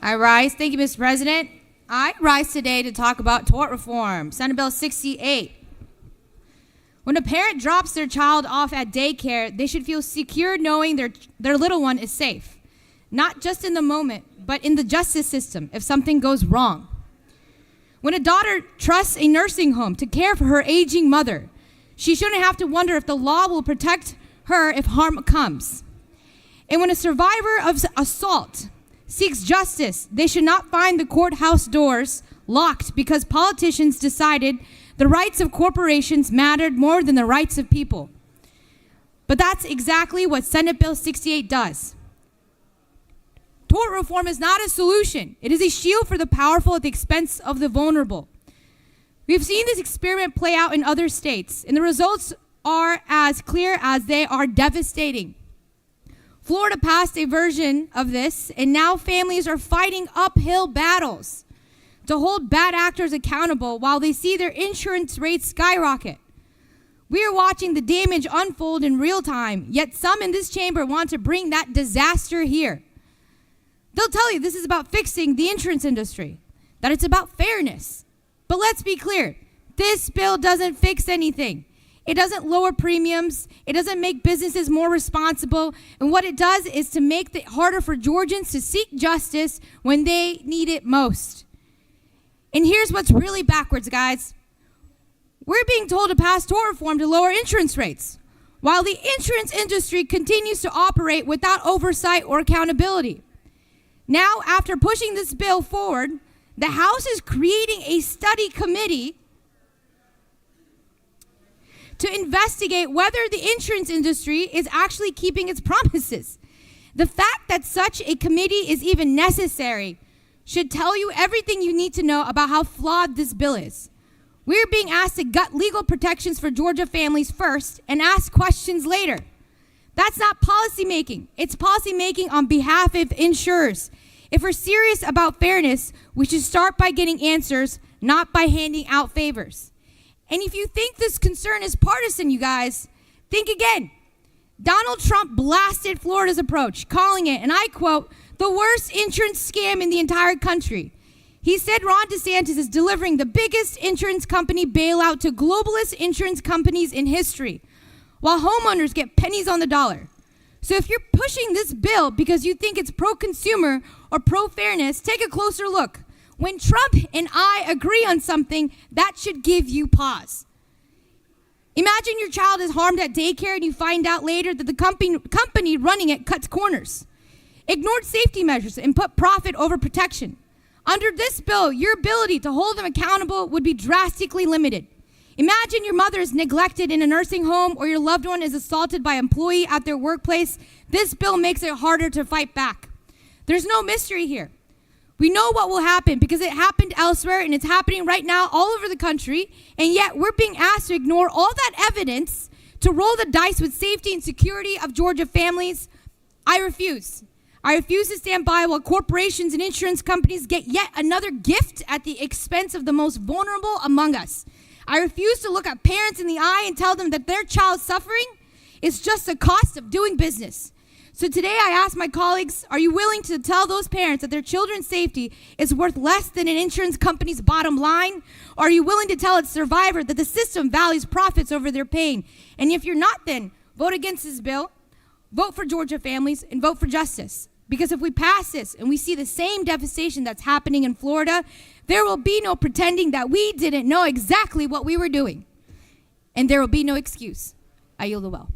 I rise. Thank you, Mr. President. I rise today to talk about tort reform, Senate Bill 68. When a parent drops their child off at daycare, they should feel secure knowing their little one is safe, not just in the moment, but in the justice system if something goes wrong. When a daughter trusts a nursing home to care for her aging mother, she shouldn't have to wonder if the law will protect her if harm comes. And when a survivor of assault seeks justice, they should not find the courthouse doors locked because politicians decided the rights of corporations mattered more than the rights of people. But that's exactly what Senate Bill 68 does. Tort reform is not a solution. It is a shield for the powerful at the expense of the vulnerable. We've seen this experiment play out in other states, and the results are as clear as they are devastating. Florida passed a version of this, and now families are fighting uphill battles to hold bad actors accountable while they see their insurance rates skyrocket. We are watching the damage unfold in real time, yet some in this chamber want to bring that disaster here. They'll tell you this is about fixing the insurance industry, that it's about fairness. But let's be clear, this bill doesn't fix anything. It doesn't lower premiums. It doesn't make businesses more responsible. And what it does is to make it harder for Georgians to seek justice when they need it most. And here's what's really backwards, guys. We're being told to pass tort reform to lower insurance rates, while the insurance industry continues to operate without oversight or accountability. Now, after pushing this bill forward, the House is creating a study committee to investigate whether the insurance industry is actually keeping its promises. The fact that such a committee is even necessary should tell you everything you need to know about how flawed this bill is. We're being asked to gut legal protections for Georgia families first and ask questions later. That's not policy making. It's policy making on behalf of insurers. If we're serious about fairness, we should start by getting answers, not by handing out favors. And if you think this concern is partisan, you guys, think again. Donald Trump blasted Florida's approach, calling it, and I quote, the worst insurance scam in the entire country. He said Ron DeSantis is delivering the biggest insurance company bailout to globalist insurance companies in history, while homeowners get pennies on the dollar. So if you're pushing this bill because you think it's pro-consumer or pro-fairness, take a closer look. When Trump and I agree on something, that should give you pause. Imagine your child is harmed at daycare and you find out later that the company running it cuts corners, ignored safety measures, and put profit over protection. Under this bill, your ability to hold them accountable would be drastically limited. Imagine your mother is neglected in a nursing home or your loved one is assaulted by an employee at their workplace. This bill makes it harder to fight back. There's no mystery here. We know what will happen because it happened elsewhere and it's happening right now all over the country, and yet we're being asked to ignore all that evidence to roll the dice with safety and security of Georgia families. I refuse. I refuse to stand by while corporations and insurance companies get yet another gift at the expense of the most vulnerable among us. I refuse to look at parents in the eye and tell them that their child's suffering is just the cost of doing business. So today I ask my colleagues, are you willing to tell those parents that their children's safety is worth less than an insurance company's bottom line? Or are you willing to tell its survivor that the system values profits over their pain? And if you're not, then vote against this bill, vote for Georgia families, and vote for justice. Because if we pass this and we see the same devastation that's happening in Florida, there will be no pretending that we didn't know exactly what we were doing. And there will be no excuse. I yield the well.